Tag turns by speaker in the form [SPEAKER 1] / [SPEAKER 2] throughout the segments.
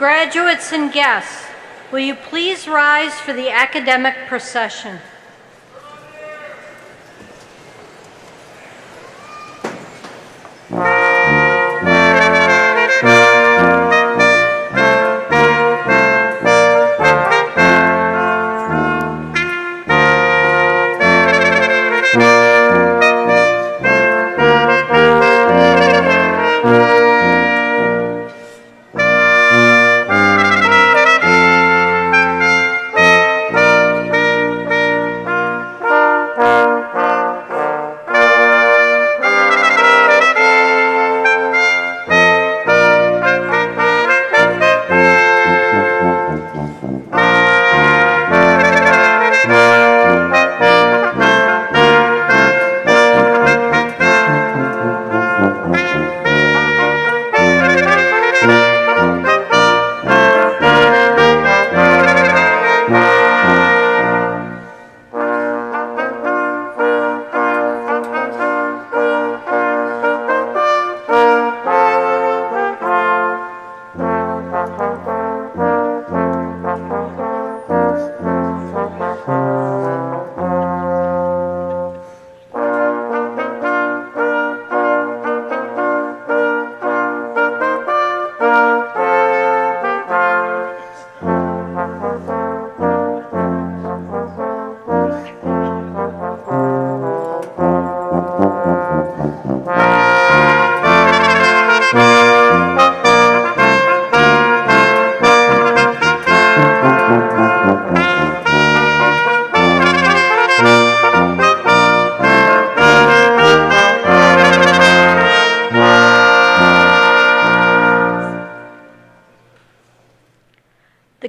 [SPEAKER 1] Graduates and guests, will you please rise for the academic procession?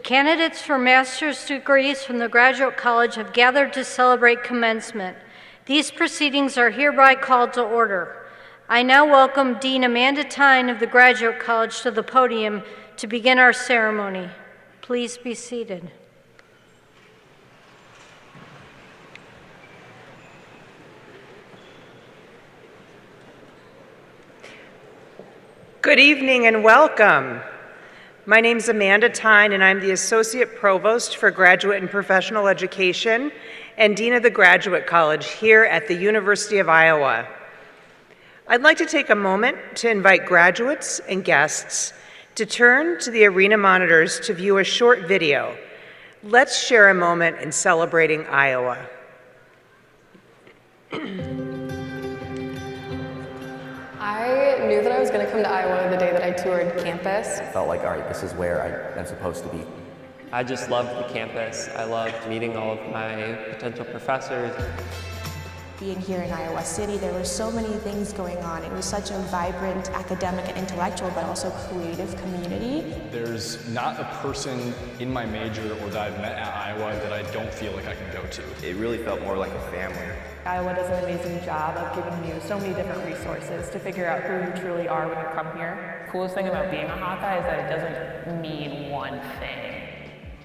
[SPEAKER 1] Candidates for master's degrees from the Graduate College have gathered to celebrate commencement. These proceedings are hereby called to order. I now welcome Dean Amanda Tyne of the Graduate College to the podium to begin our ceremony. Please be seated.
[SPEAKER 2] Good evening and welcome. My name is Amanda Tyne, and I'm the Associate Provost for Graduate and Professional Education and Dean of the Graduate College here at the University of Iowa. I'd like to take a moment to invite graduates and guests to turn to the arena monitors to view a short video. Let's share a moment in celebrating Iowa.
[SPEAKER 3] I knew that I was going to come to Iowa the day that I toured campus.
[SPEAKER 4] I felt like, all right, this is where I'm supposed to be.
[SPEAKER 5] I just loved the campus. I loved meeting all of my potential professors.
[SPEAKER 6] Being here in Iowa City, there were so many things going on. It was such a vibrant academic and intellectual, but also creative community.
[SPEAKER 7] There's not a person in my major or that I've met at Iowa that I don't feel like I can go to.
[SPEAKER 4] It really felt more like a family.
[SPEAKER 8] Iowa does an amazing job of giving you so many different resources to figure out who you truly are when you come here.
[SPEAKER 9] The coolest thing about being a Hawkeye is that it doesn't mean one thing.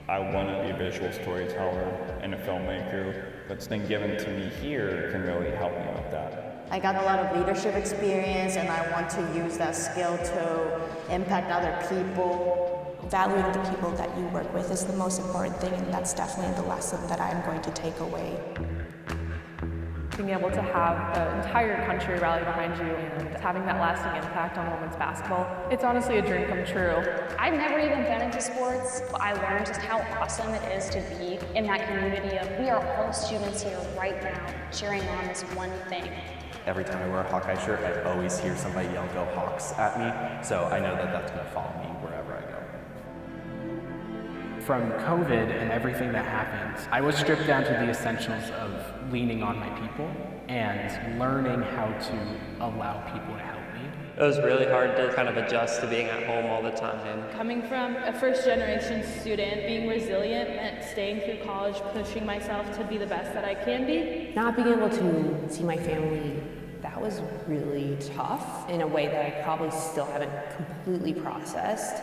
[SPEAKER 10] I want to be a visual storyteller and a filmmaker. What's been given to me here can really help me with that.
[SPEAKER 11] I got a lot of leadership experience, and I want to use that skill to impact other people.
[SPEAKER 6] Valuing the people that you work with is the most important thing, and that's definitely the lesson that I'm going to take away.
[SPEAKER 8] Being able to have the entire country rally behind you and having that lasting impact on women's basketball, it's honestly a dream come true.
[SPEAKER 12] I've never even been into sports, but I learned just how awesome it is to be in that community of we are all students here right now cheering on this one thing.
[SPEAKER 4] Every time I wear a Hawkeye shirt, I always hear somebody yell, "Go Hawks," at me, so I know that that's going to follow me wherever I go.
[SPEAKER 13] From COVID and everything that happened, I was stripped down to the essentials of leaning on my people and learning how to allow people to help me.
[SPEAKER 5] It was really hard to kind of adjust to being at home all the time.
[SPEAKER 14] Coming from a first-generation student, being resilient meant staying through college, pushing myself to be the best that I can be.
[SPEAKER 15] Not being able to see my family, that was really tough in a way that I probably still haven't completely processed.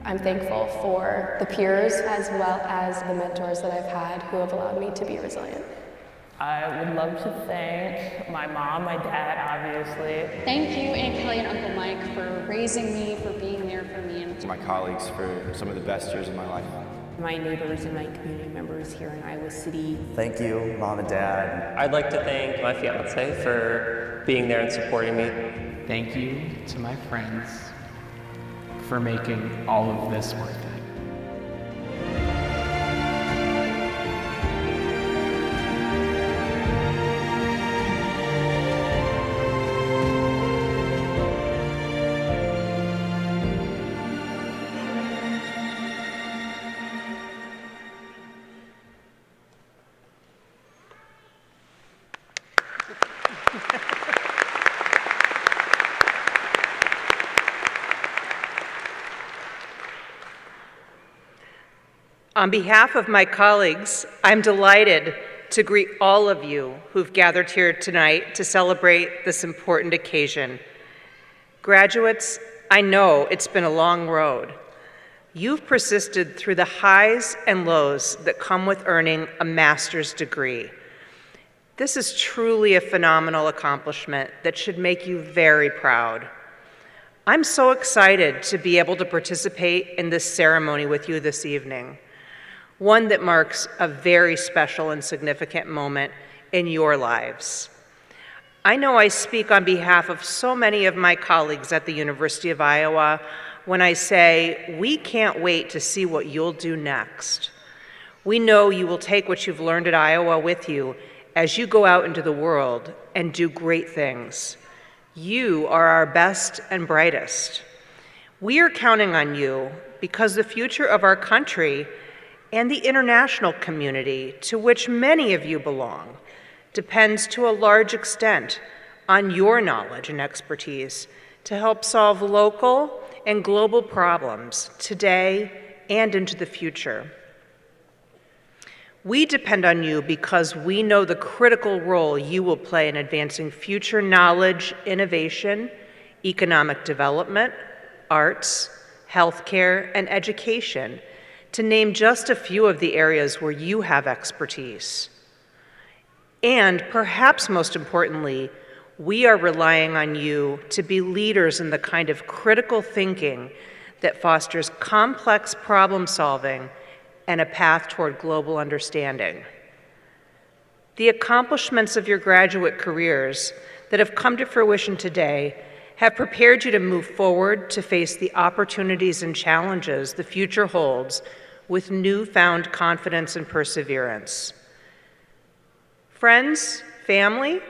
[SPEAKER 3] I'm thankful for the peers as well as the mentors that I've had who have allowed me to be resilient.
[SPEAKER 9] I would love to thank my mom, my dad, obviously.
[SPEAKER 12] Thank you, Aunt Kelly and Uncle Mike, for raising me, for being there for me. And
[SPEAKER 16] my colleagues for some of the best years of my life.
[SPEAKER 15] My neighbors and my community members here in Iowa City.
[SPEAKER 4] Thank you, Mom and Dad.
[SPEAKER 5] I'd like to thank my fiance for being there and supporting me.
[SPEAKER 13] Thank you to my friends for making all of this worth it.
[SPEAKER 2] On behalf of my colleagues, I'm delighted to greet all of you who've gathered here tonight to celebrate this important occasion. Graduates, I know it's been a long road. You've persisted through the highs and lows that come with earning a master's degree. This is truly a phenomenal accomplishment that should make you very proud. I'm so excited to be able to participate in this ceremony with you this evening, one that marks a very special and significant moment in your lives. I know I speak on behalf of so many of my colleagues at the University of Iowa when I say we can't wait to see what you'll do next. We know you will take what you've learned at Iowa with you as you go out into the world and do great things. You are our best and brightest. We are counting on you because the future of our country and the international community to which many of you belong depends to a large extent on your knowledge and expertise to help solve local and global problems today and into the future. We depend on you because we know the critical role you will play in advancing future knowledge, innovation, economic development, arts, healthcare, and education, to name just a few of the areas where you have expertise. And perhaps most importantly, we are relying on you to be leaders in the kind of critical thinking that fosters complex problem solving and a path toward global understanding. The accomplishments of your graduate careers that have come to fruition today have prepared you to move forward to face the opportunities and challenges the future holds with newfound confidence and perseverance. Friends, family,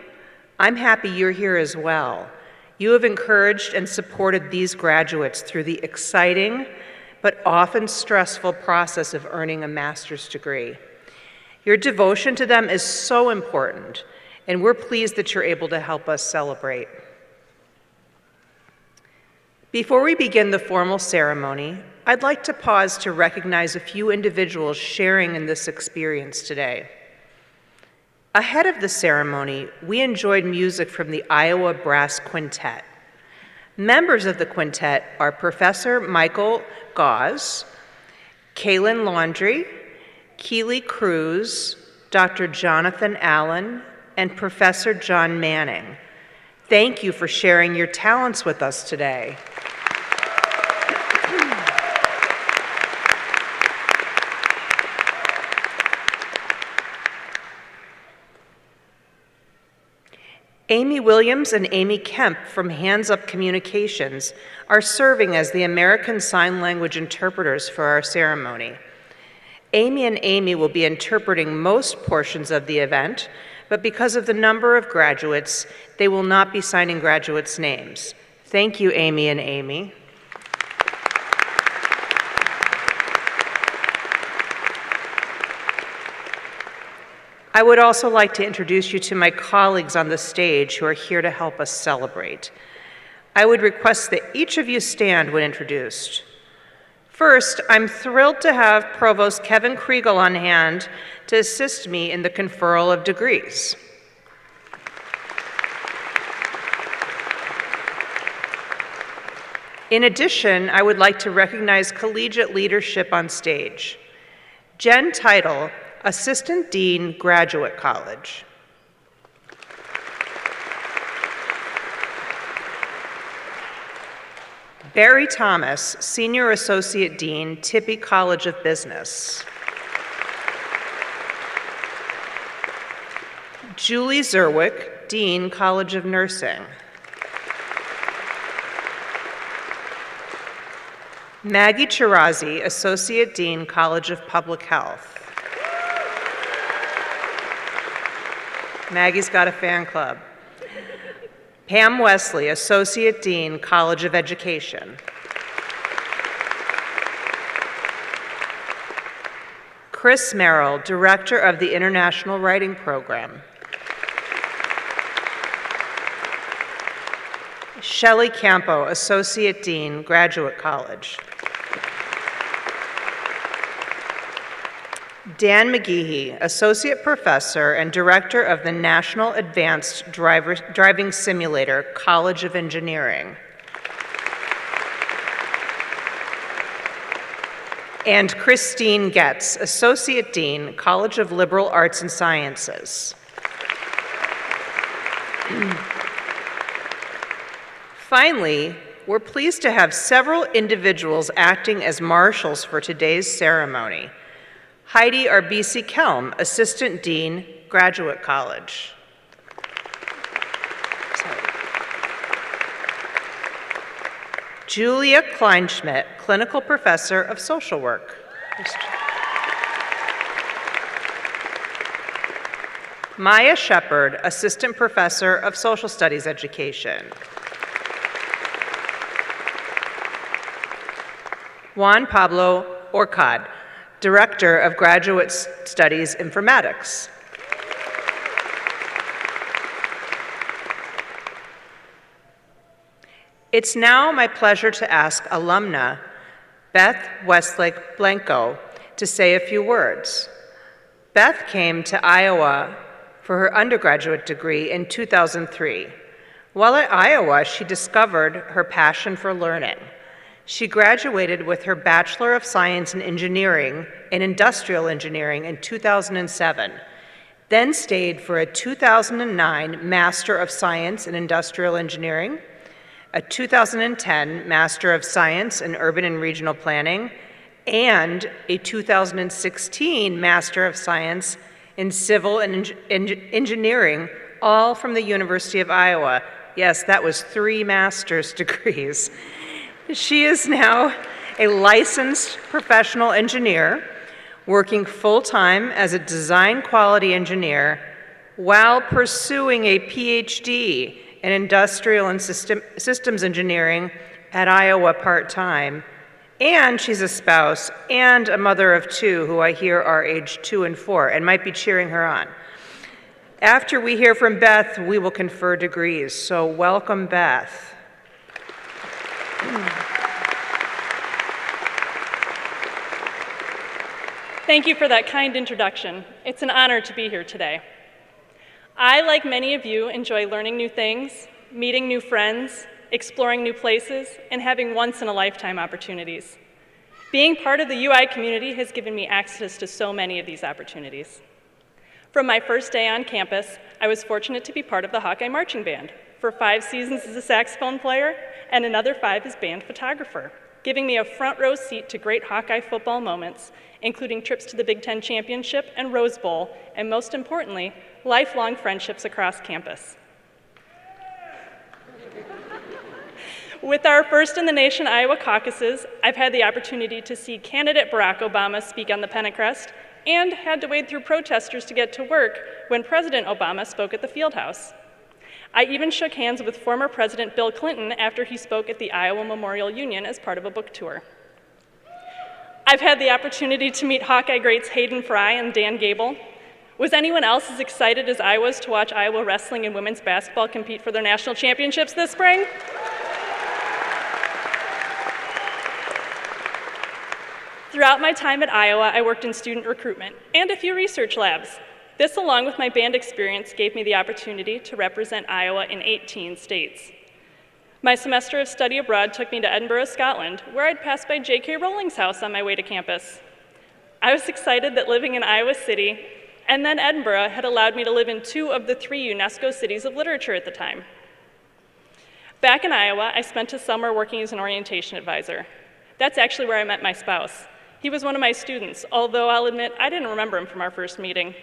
[SPEAKER 2] I'm happy you're here as well. You have encouraged and supported these graduates through the exciting but often stressful process of earning a master's degree. Your devotion to them is so important, and we're pleased that you're able to help us celebrate. Before we begin the formal ceremony, I'd like to pause to recognize a few individuals sharing in this experience today. Ahead of the ceremony, we enjoyed music from the Iowa Brass Quintet. Members of the quintet are Professor Michael Gauze, Kaylin Laundrie, Keely Cruz, Dr. Jonathan Allen, and Professor John Manning. Thank you for sharing your talents with us today. Amy Williams and Amy Kemp from Hands Up Communications are serving as the American Sign Language interpreters for our ceremony. Amy and Amy will be interpreting most portions of the event, but because of the number of graduates, they will not be signing graduates' names. Thank you, Amy and Amy. I would also like to introduce you to my colleagues on the stage who are here to help us celebrate. I would request that each of you stand when introduced. First, I'm thrilled to have Provost Kevin Kriegel on hand to assist me in the conferral of degrees. In addition, I would like to recognize collegiate leadership on stage. Jen Title, Assistant Dean, Graduate College. Barry Thomas, Senior Associate Dean, Tippie College of Business. Julie Zerwick, Dean, College of Nursing. Maggie Chirazi, Associate Dean, College of Public Health. Maggie's got a fan club. Pam Wesley, Associate Dean, College of Education. Chris Merrill, Director of the International Writing Program. Shelley Campo, Associate Dean, Graduate College. Dan McGeehee, Associate Professor and Director of the National Advanced Driving Simulator, College of Engineering. And Christine Getz, Associate Dean, College of Liberal Arts and Sciences. Finally, we're pleased to have several individuals acting as marshals for today's ceremony. Heidi Arbisi Kelm, Assistant Dean, Graduate College. Julia Kleinschmidt, Clinical Professor of Social Work. Maya Shepard, Assistant Professor of Social Studies Education. Juan Pablo Orcad, Director of Graduate Studies Informatics. It's now my pleasure to ask alumna Beth Westlake Blanco to say a few words. Beth came to Iowa for her undergraduate degree in 2003. While at Iowa, she discovered her passion for learning. She graduated with her Bachelor of Science in Engineering and Industrial Engineering in 2007, then stayed for a 2009 Master of Science in Industrial Engineering, a 2010 Master of Science in Urban and Regional Planning, and a 2016 Master of Science in Civil and Engineering, all from the University of Iowa. Yes, that was 3 master's degrees. She is now a licensed professional engineer, working full-time as a design quality engineer while pursuing a PhD in industrial and systems engineering at Iowa part-time. And she's a spouse and a mother of 2 who I hear are aged 2 and 4 and might be cheering her on. After we hear from Beth, we will confer degrees. So welcome, Beth.
[SPEAKER 17] Thank you for that kind introduction. It's an honor to be here today. I, like many of you, enjoy learning new things, meeting new friends, exploring new places, and having once-in-a-lifetime opportunities. Being part of the UI community has given me access to so many of these opportunities. From my first day on campus, I was fortunate to be part of the Hawkeye Marching Band for 5 seasons as a saxophone player and another 5 as band photographer, giving me a front row seat to great Hawkeye football moments, including trips to the Big Ten Championship and Rose Bowl, and most importantly, lifelong friendships across campus. With our First in the Nation Iowa caucuses, I've had the opportunity to see candidate Barack Obama speak on the Pennacrest and had to wade through protesters to get to work when President Obama spoke at the Fieldhouse. I even shook hands with former President Bill Clinton after he spoke at the Iowa Memorial Union as part of a book tour. I've had the opportunity to meet Hawkeye greats Hayden Fry and Dan Gable. Was anyone else as excited as I was to watch Iowa wrestling and women's basketball compete for their national championships this spring? Throughout my time at Iowa, I worked in student recruitment and a few research labs. This, along with my band experience, gave me the opportunity to represent Iowa in 18 states. My semester of study abroad took me to Edinburgh, Scotland, where I'd pass by J.K. Rowling's house on my way to campus. I was excited that living in Iowa City and then Edinburgh had allowed me to live in 2 of the 3 UNESCO cities of literature at the time. Back in Iowa, I spent a summer working as an orientation advisor. That's actually where I met my spouse. He was one of my students, although I'll admit I didn't remember him from our first meeting.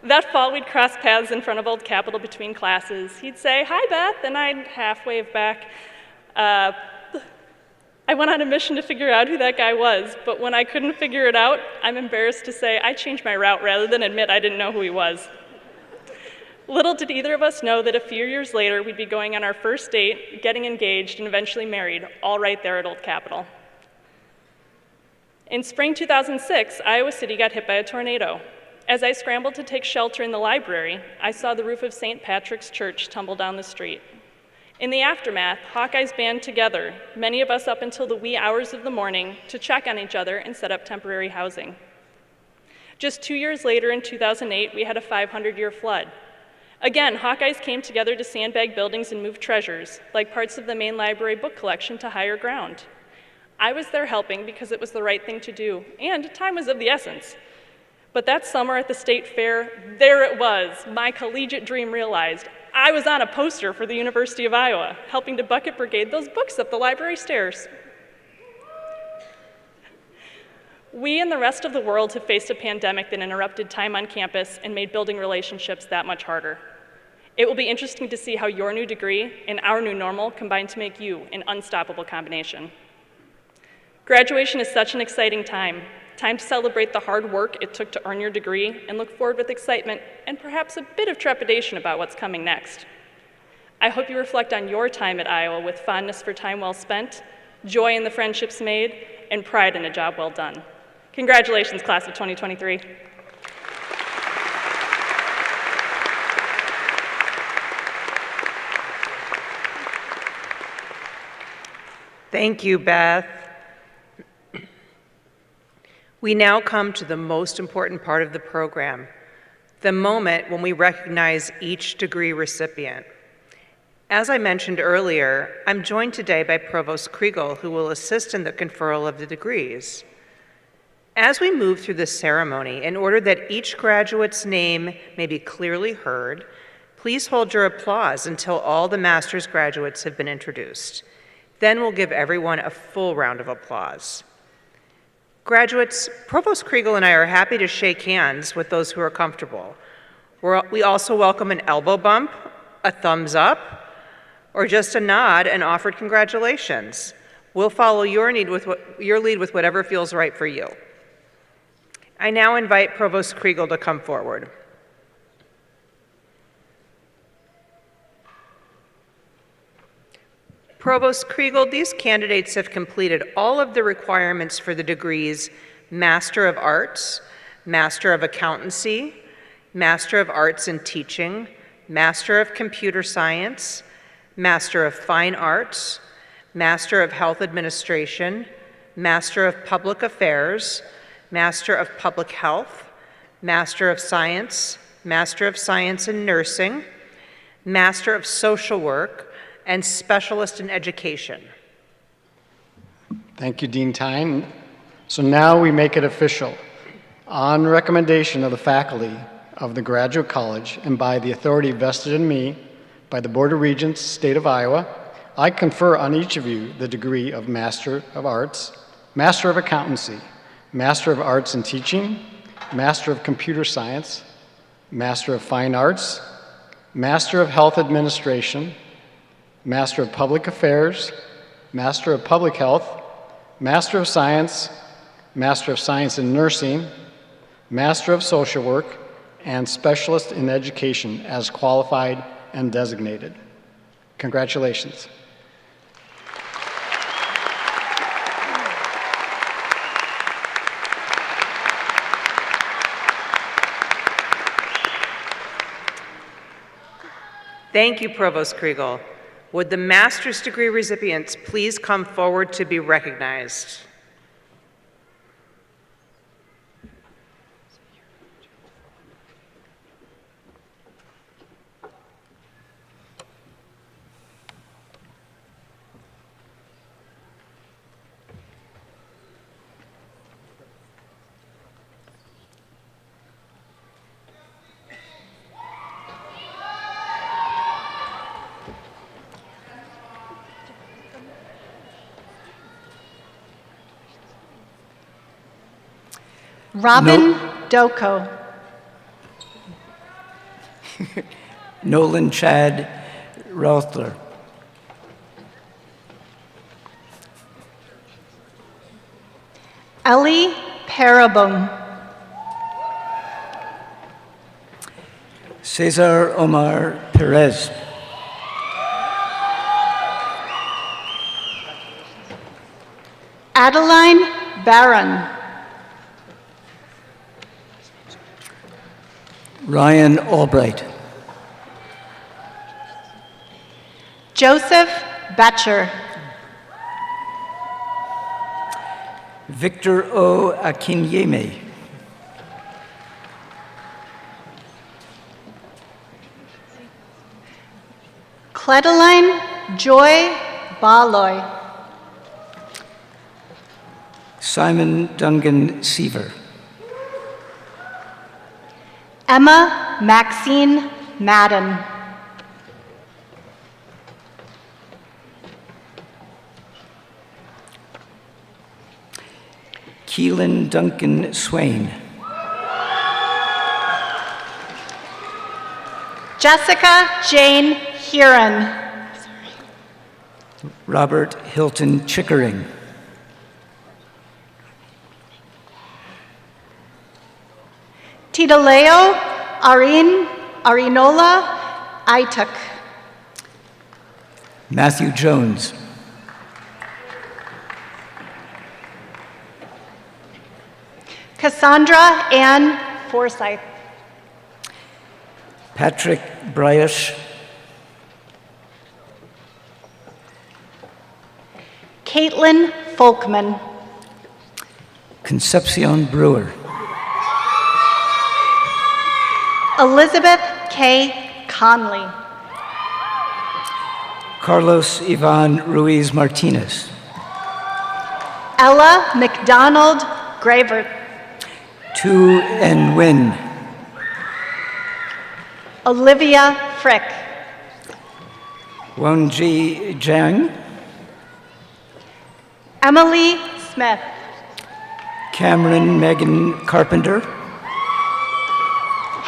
[SPEAKER 17] That fall, we'd cross paths in front of Old Capitol between classes. He'd say, "Hi, Beth," and I'd half wave back. I went on a mission to figure out who that guy was, but when I couldn't figure it out, I'm embarrassed to say I changed my route rather than admit I didn't know who he was. Little did either of us know that a few years later, we'd be going on our first date, getting engaged, and eventually married, all right there at Old Capitol. In spring 2006, Iowa City got hit by a tornado. As I scrambled to take shelter in the library, I saw the roof of St. Patrick's Church tumble down the street. In the aftermath, Hawkeyes band together, many of us up until the wee hours of the morning, to check on each other and set up temporary housing. Just 2 years later, in 2008, we had a 500-year flood. Again, Hawkeyes came together to sandbag buildings and move treasures, like parts of the main library book collection, to higher ground. I was there helping because it was the right thing to do, and time was of the essence. But that summer at the state fair, there it was, my collegiate dream realized. I was on a poster for the University of Iowa, helping to bucket brigade those books up the library stairs. We and the rest of the world have faced a pandemic that interrupted time on campus and made building relationships that much harder. It will be interesting to see how your new degree and our new normal combine to make you an unstoppable combination. Graduation is such an exciting time to celebrate the hard work it took to earn your degree and look forward with excitement and perhaps a bit of trepidation about what's coming next. I hope you reflect on your time at Iowa with fondness for time well spent, joy in the friendships made, and pride in a job well done. Congratulations, class of 2023.
[SPEAKER 2] Thank you, Beth. We now come to the most important part of the program, the moment when we recognize each degree recipient. As I mentioned earlier, I'm joined today by Provost Kriegel, who will assist in the conferral of the degrees. As we move through this ceremony, in order that each graduate's name may be clearly heard, please hold your applause until all the master's graduates have been introduced. Then we'll give everyone a full round of applause. Graduates, Provost Kriegel and I are happy to shake hands with those who are comfortable. We also welcome an elbow bump, a thumbs up, or just a nod and offered congratulations. We'll follow your lead with whatever feels right for you. I now invite Provost Kriegel to come forward. Provost Kriegel, these candidates have completed all of the requirements for the degrees Master of Arts, Master of Accountancy, Master of Arts in Teaching, Master of Computer Science, Master of Fine Arts, Master of Health Administration, Master of Public Affairs, Master of Public Health, Master of Science in Nursing, Master of Social Work, and Specialist in Education.
[SPEAKER 18] Thank you, Dean Tyne. So now we make it official. On recommendation of the faculty of the Graduate College and by the authority vested in me by the Board of Regents, State of Iowa, I confer on each of you the degree of Master of Arts, Master of Accountancy, Master of Arts in Teaching, Master of Computer Science, Master of Fine Arts, Master of Health Administration, Master of Public Affairs, Master of Public Health, Master of Science in Nursing, Master of Social Work, and Specialist in Education as qualified and designated. Congratulations.
[SPEAKER 2] Thank you, Provost Kriegel. Would the master's degree recipients please come forward to be recognized?
[SPEAKER 19] Robin Doko.
[SPEAKER 20] Nolan Chad Rothler.
[SPEAKER 19] Ellie Parabum.
[SPEAKER 20] Cesar Omar Perez.
[SPEAKER 19] Adeline Barron.
[SPEAKER 20] Ryan Albright.
[SPEAKER 19] Joseph Batcher.
[SPEAKER 20] Victor O. Akinyeme.
[SPEAKER 19] Cledeline Joy Baloy.
[SPEAKER 20] Simon Dungan Seaver.
[SPEAKER 19] Emma Maxine Madden.
[SPEAKER 20] Keelan Duncan Swain.
[SPEAKER 19] Jessica Jane Huron.
[SPEAKER 20] Robert Hilton Chickering.
[SPEAKER 19] Tidaleo Arinola Ituk.
[SPEAKER 20] Matthew Jones.
[SPEAKER 19] Cassandra Ann Forsyth.
[SPEAKER 20] Patrick Bryash.
[SPEAKER 19] Caitlin Folkman.
[SPEAKER 20] Concepcion Brewer.
[SPEAKER 19] Elizabeth K. Conley.
[SPEAKER 20] Carlos Ivan Ruiz Martinez.
[SPEAKER 19] Ella McDonald Gravert.
[SPEAKER 20] Tu and Win.
[SPEAKER 19] Olivia Frick.
[SPEAKER 20] Wonji Jiang.
[SPEAKER 19] Emily Smith.
[SPEAKER 20] Cameron Megan Carpenter.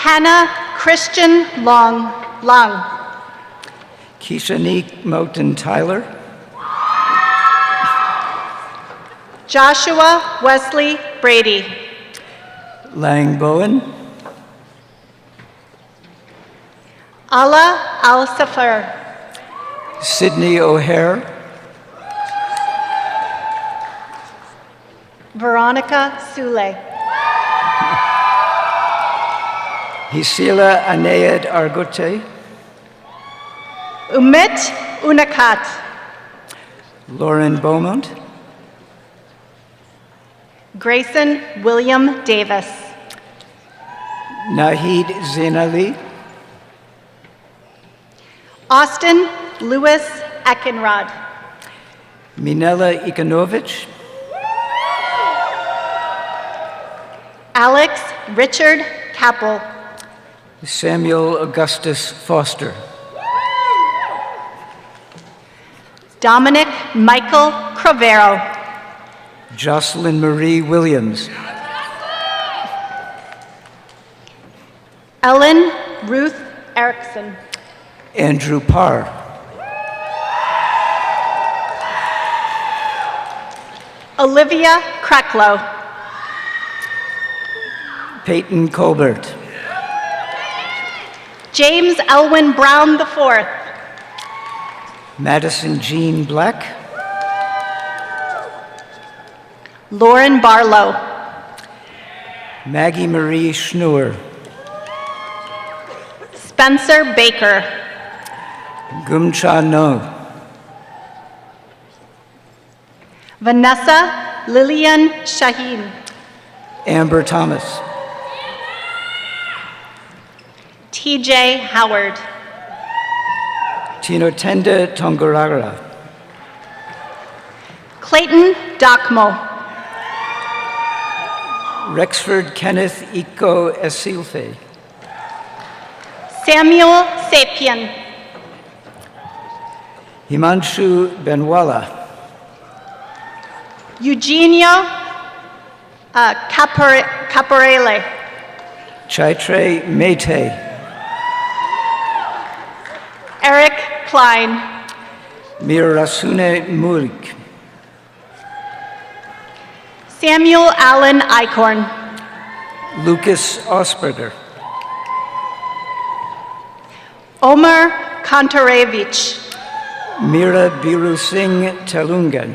[SPEAKER 19] Hannah Christian Long.
[SPEAKER 20] Keisha Neek Moten Tyler.
[SPEAKER 19] Joshua Wesley Brady.
[SPEAKER 20] Lang Bowen.
[SPEAKER 19] Allah Al-Safar.
[SPEAKER 20] Sydney O'Hare.
[SPEAKER 19] Veronica Sule.
[SPEAKER 20] Hisila Anayed Argote.
[SPEAKER 19] Umit Unakat.
[SPEAKER 20] Lauren Beaumont.
[SPEAKER 19] Grayson William Davis.
[SPEAKER 20] Nahid Zainali.
[SPEAKER 19] Austin Lewis Eckenrod.
[SPEAKER 20] Minella Ikanovich.
[SPEAKER 19] Alex Richard Kappel.
[SPEAKER 20] Samuel Augustus Foster.
[SPEAKER 19] Dominic Michael Crovero.
[SPEAKER 20] Jocelyn Marie Williams.
[SPEAKER 19] Ellen Ruth Erickson.
[SPEAKER 20] Andrew Parr.
[SPEAKER 19] Olivia Cracklow.
[SPEAKER 20] Peyton Colbert.
[SPEAKER 19] James Elwin Brown IV.
[SPEAKER 20] Madison Jean Black.
[SPEAKER 19] Lauren Barlow.
[SPEAKER 20] Maggie Marie Schnur.
[SPEAKER 19] Spencer Baker.
[SPEAKER 20] Gumcha No.
[SPEAKER 19] Vanessa Lillian Shaheen.
[SPEAKER 20] Amber Thomas.
[SPEAKER 19] TJ Howard.
[SPEAKER 20] Tinotenda Tongorara.
[SPEAKER 19] Clayton Dockmo.
[SPEAKER 20] Rexford Kenneth Iko Esilfe.
[SPEAKER 19] Samuel Sapien.
[SPEAKER 20] Himanshu Benwala.
[SPEAKER 19] Eugenio Caporale.
[SPEAKER 20] Chaitre Mete.
[SPEAKER 19] Eric Klein.
[SPEAKER 20] Mirasune Mulk.
[SPEAKER 19] Samuel Allen Eichhorn.
[SPEAKER 20] Lucas Osberger.
[SPEAKER 19] Omar Kantarevich.
[SPEAKER 20] Mira Biru Singh Telungan.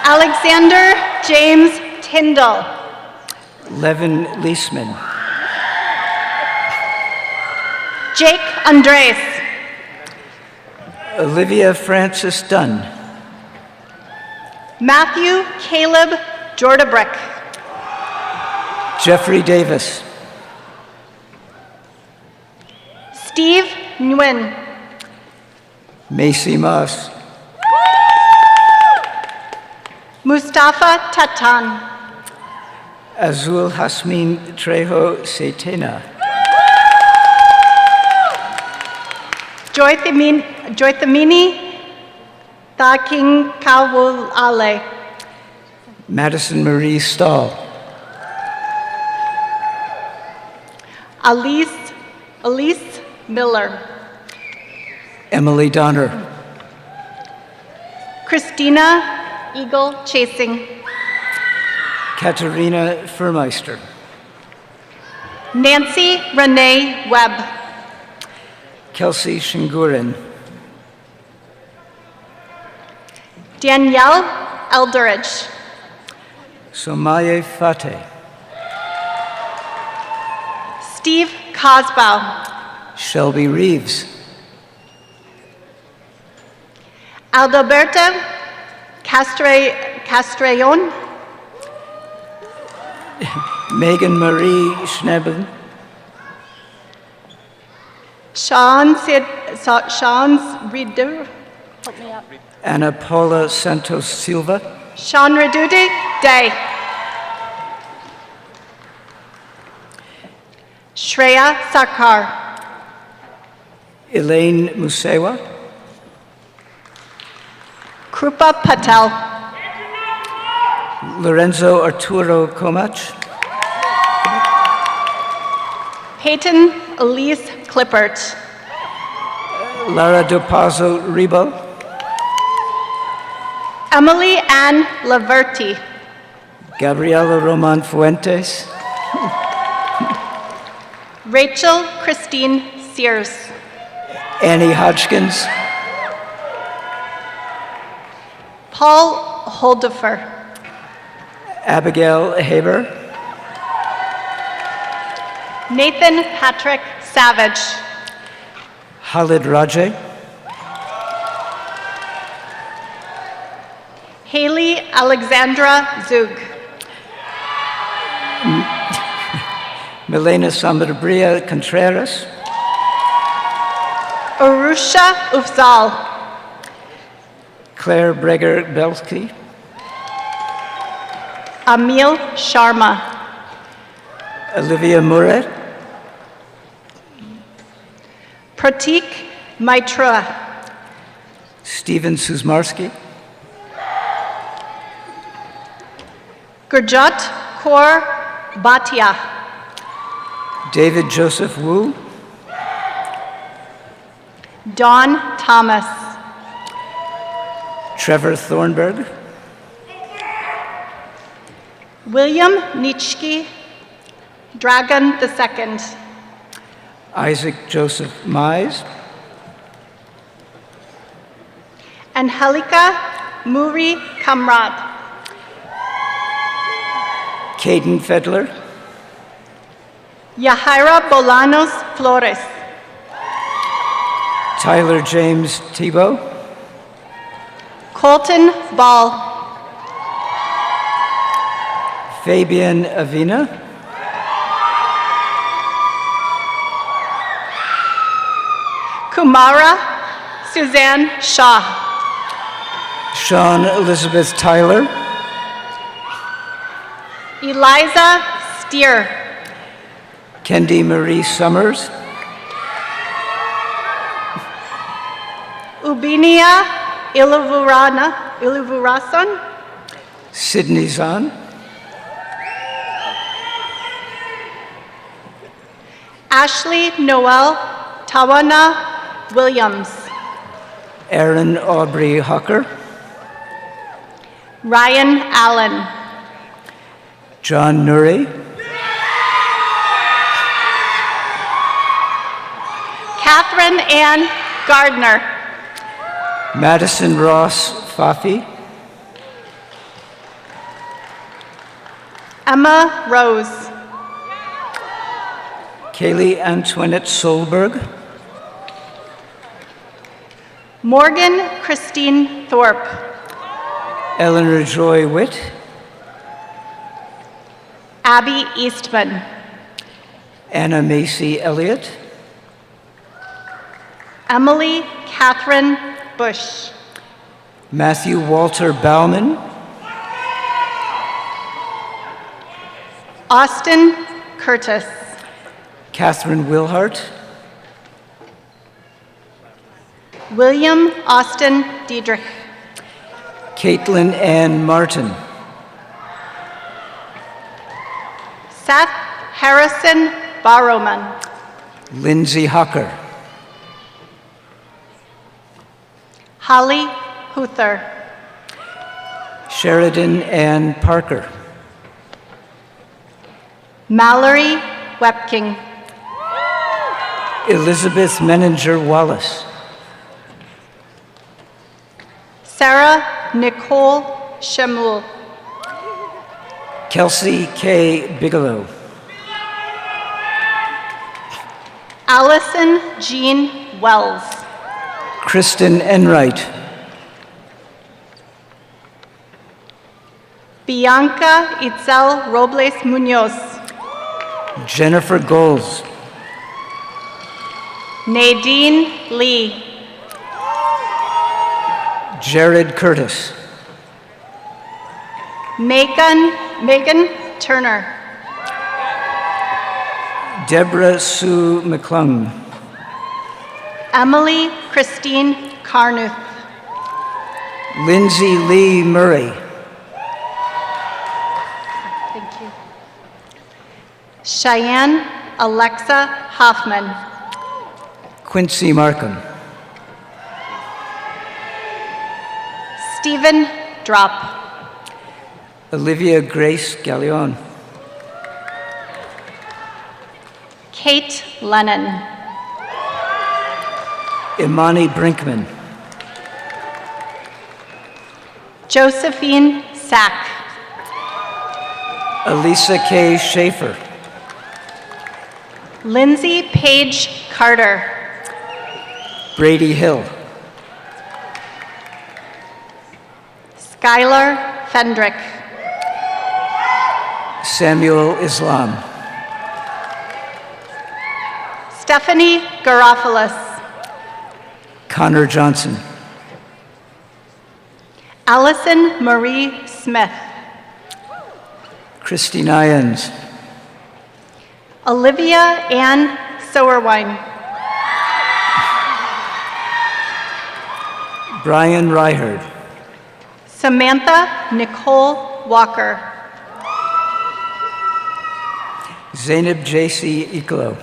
[SPEAKER 19] Alexander James Tyndall.
[SPEAKER 20] Levin Leisman.
[SPEAKER 19] Jake Andres.
[SPEAKER 20] Olivia Francis Dunn.
[SPEAKER 19] Matthew Caleb Jordabrick.
[SPEAKER 20] Jeffrey Davis.
[SPEAKER 19] Steve Nguyen.
[SPEAKER 20] Macy Moss.
[SPEAKER 19] Mustafa Tatan.
[SPEAKER 20] Azul Hasmin Trejo Setena.
[SPEAKER 19] Joythamini Thaking Kawulale.
[SPEAKER 20] Madison Marie Stahl.
[SPEAKER 19] Elise Miller.
[SPEAKER 20] Emily Donner.
[SPEAKER 19] Christina Eagle Chasing.
[SPEAKER 20] Katerina Furmeister.
[SPEAKER 19] Nancy Renee Webb.
[SPEAKER 20] Kelsey Shingurin.
[SPEAKER 19] Danielle Eldridge.
[SPEAKER 20] Somaye Fateh.
[SPEAKER 19] Steve Cosbow.
[SPEAKER 20] Shelby Reeves.
[SPEAKER 19] Adalberto Castrellon.
[SPEAKER 20] Megan Marie Schnebel.
[SPEAKER 19] Sean Redu. Help me up.
[SPEAKER 20] Ana Paula Santos Silva.
[SPEAKER 19] Sean Redude Day. Shreya Sarkar.
[SPEAKER 20] Elaine Musewa.
[SPEAKER 19] Krupa Patel.
[SPEAKER 20] Lorenzo Arturo Comach.
[SPEAKER 19] Peyton Elise Clippert.
[SPEAKER 20] Lara Dopazzo Rebo.
[SPEAKER 19] Emily Ann Laverty.
[SPEAKER 20] Gabriela Roman Fuentes.
[SPEAKER 19] Rachel Christine Sears.
[SPEAKER 20] Annie Hodgkins.
[SPEAKER 19] Paul Holdefer.
[SPEAKER 20] Abigail Haber.
[SPEAKER 19] Nathan Patrick Savage.
[SPEAKER 20] Khalid Rajay.
[SPEAKER 19] Haley Alexandra Zug.
[SPEAKER 20] Milena Samarbria Contreras.
[SPEAKER 19] Arusha Ufzal.
[SPEAKER 20] Claire Breger Belsky.
[SPEAKER 19] Amil Sharma.
[SPEAKER 20] Olivia Muret.
[SPEAKER 19] Pratik Maitra.
[SPEAKER 20] Stephen Susmarsky.
[SPEAKER 19] Gurjot Kaur Bhatia.
[SPEAKER 20] David Joseph Wu.
[SPEAKER 19] Dawn Thomas.
[SPEAKER 20] Trevor Thornburg.
[SPEAKER 19] William Nitschke Dragon II.
[SPEAKER 20] Isaac Joseph Mize.
[SPEAKER 19] Angelica Muri Kamrat.
[SPEAKER 20] Caden Fedler.
[SPEAKER 19] Yahaira Bolanos Flores.
[SPEAKER 20] Tyler James Tebow.
[SPEAKER 19] Colton Ball.
[SPEAKER 20] Fabian Avina.
[SPEAKER 19] Kumara Suzanne Shaw.
[SPEAKER 20] Sean Elizabeth Tyler.
[SPEAKER 19] Eliza Steer.
[SPEAKER 20] Kendi Marie Summers.
[SPEAKER 19] Ubinia Iluvurasan.
[SPEAKER 20] Sydney Zahn.
[SPEAKER 19] Ashley Noel Tawana Williams.
[SPEAKER 20] Erin Aubrey Hucker.
[SPEAKER 19] Ryan Allen.
[SPEAKER 20] John Nuri.
[SPEAKER 19] Catherine Ann Gardner.
[SPEAKER 20] Madison Ross Fafi.
[SPEAKER 19] Emma Rose.
[SPEAKER 20] Kaylee Antoinette Solberg.
[SPEAKER 19] Morgan Christine Thorpe.
[SPEAKER 20] Eleanor Joy Witt.
[SPEAKER 19] Abby Eastman.
[SPEAKER 20] Anna Macy Elliott.
[SPEAKER 19] Emily Catherine Bush.
[SPEAKER 20] Matthew Walter Bauman.
[SPEAKER 19] Austin Curtis.
[SPEAKER 20] Catherine Wilhart.
[SPEAKER 19] William Austin Diedrich.
[SPEAKER 20] Caitlin Ann Martin.
[SPEAKER 19] Seth Harrison Barrowman.
[SPEAKER 20] Lindsay Hucker.
[SPEAKER 19] Holly Huther.
[SPEAKER 20] Sheridan Ann Parker.
[SPEAKER 19] Mallory Wepking.
[SPEAKER 20] Elizabeth Menninger Wallace.
[SPEAKER 19] Sarah Nicole Shemul.
[SPEAKER 20] Kelsey K. Bigelow.
[SPEAKER 19] Allison Jean Wells.
[SPEAKER 20] Kristen Enright.
[SPEAKER 19] Bianca Itzel Robles Munoz.
[SPEAKER 20] Jennifer Goals.
[SPEAKER 19] Nadine Lee.
[SPEAKER 20] Jared Curtis.
[SPEAKER 19] Megan Turner.
[SPEAKER 20] Deborah Sue McClung.
[SPEAKER 19] Emily Christine Carnuth.
[SPEAKER 20] Lindsay Lee Murray.
[SPEAKER 19] Thank you. Cheyenne Alexa Hoffman.
[SPEAKER 20] Quincy Markham.
[SPEAKER 19] Stephen Drop.
[SPEAKER 20] Olivia Grace Gallion.
[SPEAKER 19] Kate Lennon.
[SPEAKER 20] Imani Brinkman.
[SPEAKER 19] Josephine Sack.
[SPEAKER 20] Elisa K. Schaefer.
[SPEAKER 19] Lindsay Page Carter.
[SPEAKER 20] Brady Hill.
[SPEAKER 19] Skylar Fendrick.
[SPEAKER 20] Samuel Islam.
[SPEAKER 19] Stephanie Garofalis.
[SPEAKER 20] Connor Johnson.
[SPEAKER 19] Allison Marie Smith.
[SPEAKER 20] Christy Nyans.
[SPEAKER 19] Olivia Ann Sowerwine.
[SPEAKER 20] Brian Ryherd.
[SPEAKER 19] Samantha Nicole Walker.
[SPEAKER 20] Zainab J.C. Iklo.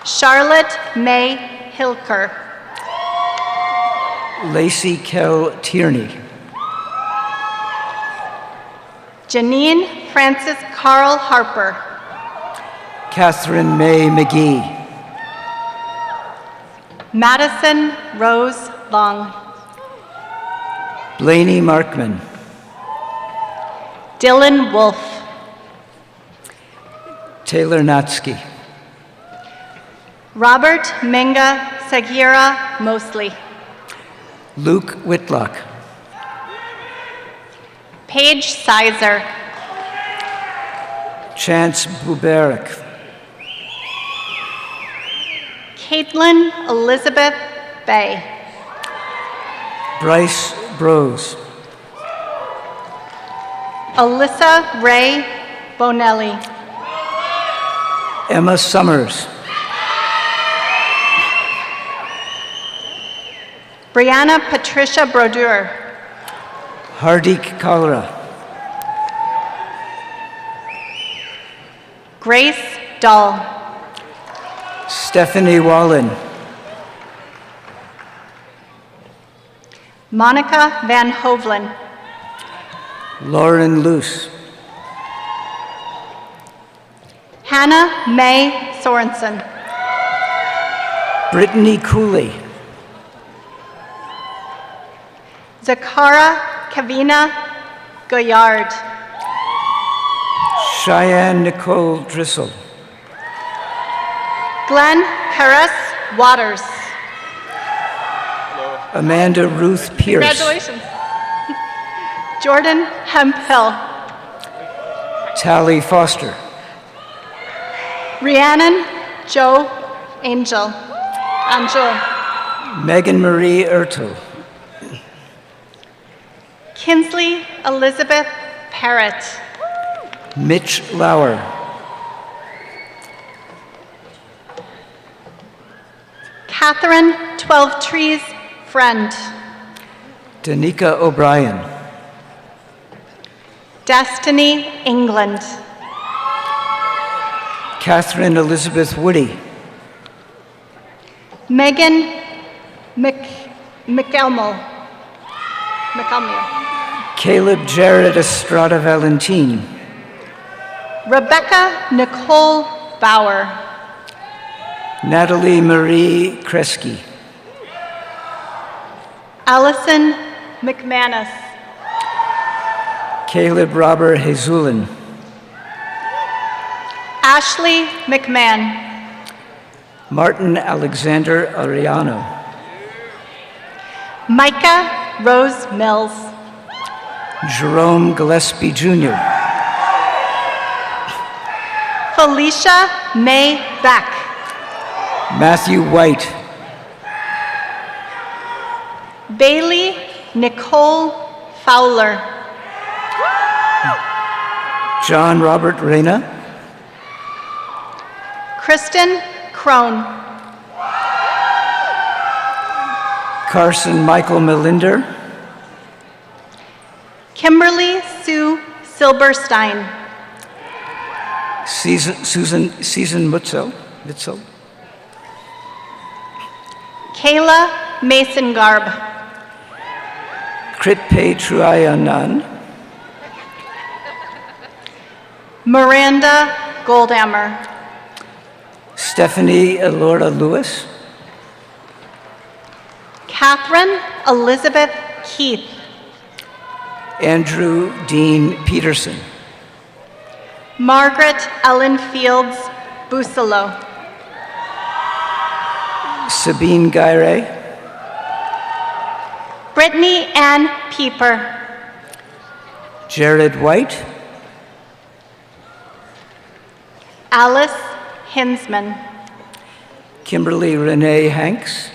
[SPEAKER 19] Charlotte May Hilker.
[SPEAKER 20] Lacey Kell Tierney.
[SPEAKER 19] Janine Francis Carl Harper.
[SPEAKER 20] Catherine May McGee.
[SPEAKER 19] Madison Rose Long.
[SPEAKER 20] Blaney Markman.
[SPEAKER 19] Dylan Wolf.
[SPEAKER 20] Taylor Natsky.
[SPEAKER 19] Robert Menga Sagira Mosley.
[SPEAKER 20] Luke Whitlock.
[SPEAKER 19] Paige Sizer.
[SPEAKER 20] Chance Buberik.
[SPEAKER 19] Caitlin Elizabeth Bay.
[SPEAKER 20] Bryce Brose.
[SPEAKER 19] Alyssa Ray Bonelli.
[SPEAKER 20] Emma Summers.
[SPEAKER 19] Brianna Patricia Brodeur.
[SPEAKER 20] Hardik Kalra.
[SPEAKER 19] Grace Dahl.
[SPEAKER 20] Stephanie Wallen.
[SPEAKER 19] Monica Van Hovlen.
[SPEAKER 20] Lauren Luce.
[SPEAKER 19] Hannah Mae Sorensen.
[SPEAKER 20] Brittany Cooley.
[SPEAKER 19] Zakara Kavina Goyard.
[SPEAKER 20] Cheyenne Nicole Drissel.
[SPEAKER 19] Glenn Karas Waters.
[SPEAKER 20] Amanda Ruth Pierce.
[SPEAKER 19] Congratulations. Jordan Hemphill.
[SPEAKER 20] Tally Foster.
[SPEAKER 19] Rhiannon Joe Angel.
[SPEAKER 20] Megan Marie Ertel.
[SPEAKER 19] Kinsley Elizabeth Parrott.
[SPEAKER 20] Mitch Lauer.
[SPEAKER 19] Catherine 12 Trees Friend.
[SPEAKER 20] Danica O'Brien.
[SPEAKER 19] Destiny England.
[SPEAKER 20] Catherine Elizabeth Woody.
[SPEAKER 19] Megan McElmel.
[SPEAKER 20] Caleb Jared Estrada Valentin.
[SPEAKER 19] Rebecca Nicole Bauer.
[SPEAKER 20] Natalie Marie Kresge.
[SPEAKER 19] Allison McManus.
[SPEAKER 20] Caleb Robert Hazulin.
[SPEAKER 19] Ashley McMahon.
[SPEAKER 20] Martin Alexander Ariano.
[SPEAKER 19] Micah Rose Mills.
[SPEAKER 20] Jerome Gillespie Jr.
[SPEAKER 19] Felicia May Beck.
[SPEAKER 20] Matthew White.
[SPEAKER 19] Bailey Nicole Fowler.
[SPEAKER 20] John Robert Reyna.
[SPEAKER 19] Kristen Crone.
[SPEAKER 20] Carson Michael Melinder.
[SPEAKER 19] Kimberly Sue Silberstein.
[SPEAKER 20] Susan Mutzel.
[SPEAKER 19] Kayla Mason Garb.
[SPEAKER 20] Kritpe Truayanan.
[SPEAKER 19] Miranda Goldhammer.
[SPEAKER 20] Stephanie Elora Lewis.
[SPEAKER 19] Catherine Elizabeth Keith.
[SPEAKER 20] Andrew Dean Peterson.
[SPEAKER 19] Margaret Ellen Fields Busolo.
[SPEAKER 20] Sabine Gaire.
[SPEAKER 19] Brittany Ann Pieper.
[SPEAKER 20] Jared White.
[SPEAKER 19] Alice Hinsman.
[SPEAKER 20] Kimberly Renee Hanks.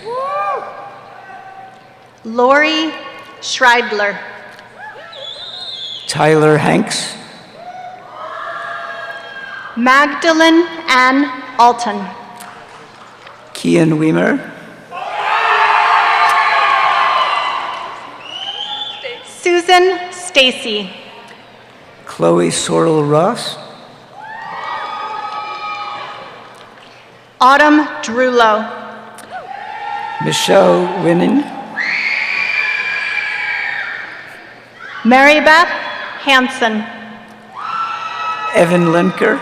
[SPEAKER 19] Lori Schreidler.
[SPEAKER 20] Tyler Hanks.
[SPEAKER 19] Magdalene Ann Alton.
[SPEAKER 20] Kian Weimer.
[SPEAKER 19] Susan Stacy.
[SPEAKER 20] Chloe Sorrell Ross.
[SPEAKER 19] Autumn Drulo.
[SPEAKER 20] Michelle Winning.
[SPEAKER 19] Mary Beth Hanson.
[SPEAKER 20] Evan Lemker.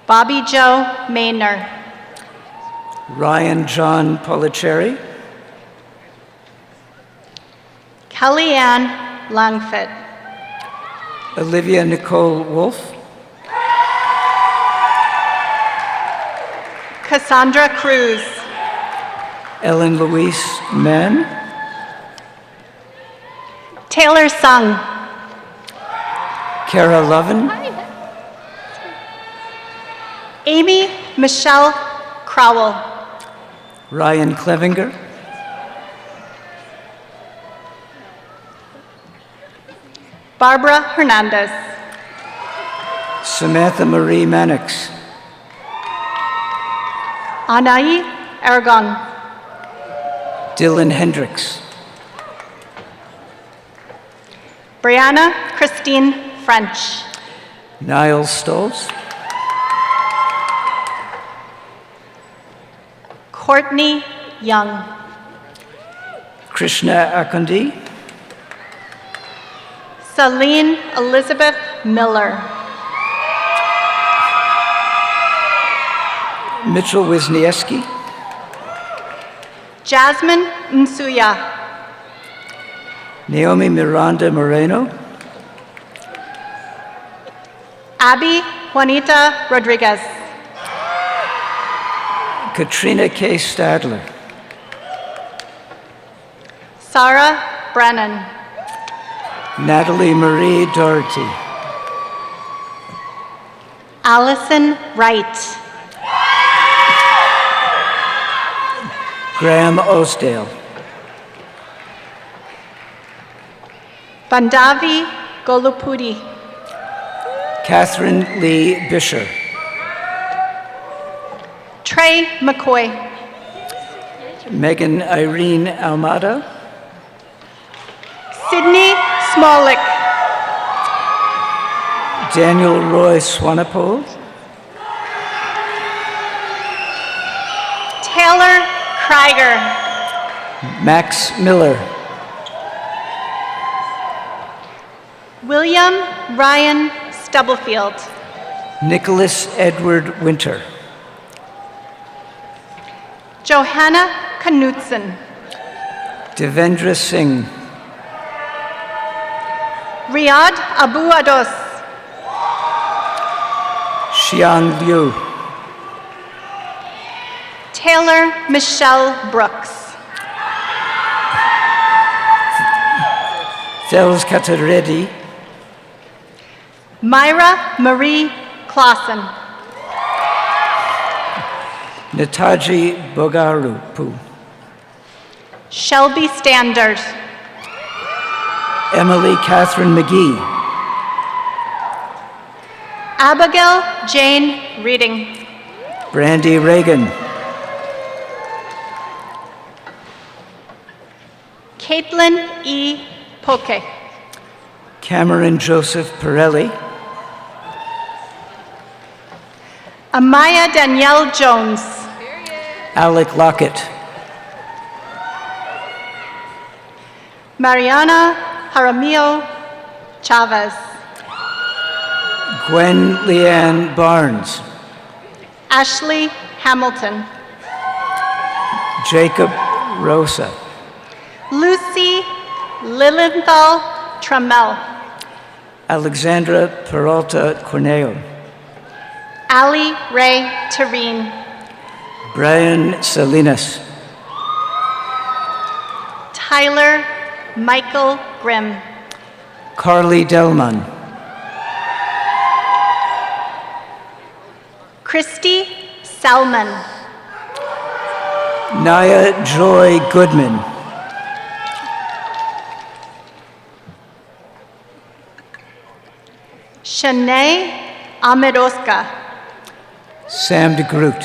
[SPEAKER 19] Bobby Joe Maynor.
[SPEAKER 20] Ryan John Policeri.
[SPEAKER 19] Kellyanne Langfit.
[SPEAKER 20] Olivia Nicole Wolf.
[SPEAKER 19] Cassandra Cruz.
[SPEAKER 20] Ellen Louise Mann.
[SPEAKER 19] Taylor Sung.
[SPEAKER 20] Kara Lovin.
[SPEAKER 19] Amy Michelle Crowell.
[SPEAKER 20] Ryan Clevinger.
[SPEAKER 19] Barbara Hernandez.
[SPEAKER 20] Samantha Marie Mannix.
[SPEAKER 19] Anaí Aragon.
[SPEAKER 20] Dylan Hendricks.
[SPEAKER 19] Brianna Christine French.
[SPEAKER 20] Niall Stoltz.
[SPEAKER 19] Courtney Young.
[SPEAKER 20] Krishna Akundi.
[SPEAKER 19] Celine Elizabeth Miller.
[SPEAKER 20] Mitchell Wisniewski.
[SPEAKER 19] Jasmine Nsuya.
[SPEAKER 20] Naomi Miranda Moreno.
[SPEAKER 19] Abby Juanita Rodriguez.
[SPEAKER 20] Katrina K. Stadler.
[SPEAKER 19] Sarah Brennan.
[SPEAKER 20] Natalie Marie Doherty.
[SPEAKER 19] Allison Wright.
[SPEAKER 20] Graham Osdale.
[SPEAKER 19] Bandavi Golupudi.
[SPEAKER 20] Catherine Lee Bisher.
[SPEAKER 19] Trey McCoy.
[SPEAKER 20] Megan Irene Almada.
[SPEAKER 19] Sydney Smolik.
[SPEAKER 20] Daniel Roy Swanepoel.
[SPEAKER 19] Taylor Krieger.
[SPEAKER 20] Max Miller.
[SPEAKER 19] William Ryan Stubblefield.
[SPEAKER 20] Nicholas Edward Winter.
[SPEAKER 19] Johanna Knutson.
[SPEAKER 20] Devendra Singh.
[SPEAKER 19] Riyad Abu Ados.
[SPEAKER 20] Xian Liu.
[SPEAKER 19] Taylor Michelle Brooks.
[SPEAKER 20] Thels Kataredi.
[SPEAKER 19] Myra Marie Clausen.
[SPEAKER 20] Nataji Bogarupu.
[SPEAKER 19] Shelby Standard.
[SPEAKER 20] Emily Catherine McGee.
[SPEAKER 19] Abigail Jane Reading.
[SPEAKER 20] Brandy Reagan.
[SPEAKER 19] Caitlin E. Poke.
[SPEAKER 20] Cameron Joseph Pirelli.
[SPEAKER 19] Amaya Danielle Jones.
[SPEAKER 20] Alec Lockett.
[SPEAKER 19] Mariana Jaramillo Chavez.
[SPEAKER 20] Gwen Leanne Barnes.
[SPEAKER 19] Ashley Hamilton.
[SPEAKER 20] Jacob Rosa.
[SPEAKER 19] Lucy Lilienthal Trammell.
[SPEAKER 20] Alexandra Peralta Corneo.
[SPEAKER 19] Ali Ray Terine.
[SPEAKER 20] Brian Salinas.
[SPEAKER 19] Tyler Michael Grimm.
[SPEAKER 20] Carly Delman.
[SPEAKER 19] Christy Salmon.
[SPEAKER 20] Naya Joy Goodman.
[SPEAKER 19] Shanae Amiroska.
[SPEAKER 20] Sam DeGroot.